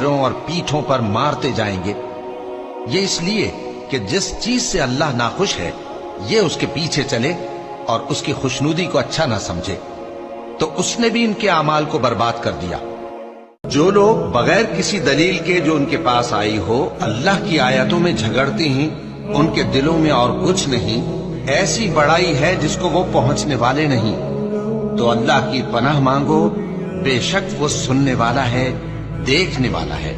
पैरों और पीठों पर मारते जाएंगे। ये इसलिए कि जिस चीज से अल्लाह नाखुश है ये उसके पीछे चले और उसकी खुशनुदी को अच्छा ना समझे, तो उसने भी इनके अमाल को बर्बाद कर दिया। जो लोग बगैर किसी दलील के जो उनके पास आई हो अल्लाह की आयतों में झगड़ते हैं, उनके दिलों में और कुछ नहीं, ऐसी बड़ाई है जिसको वो पहुंचने वाले नहीं। तो अल्लाह की पनाह मांगो, बेशक वो सुनने वाला है, देखने वाला है।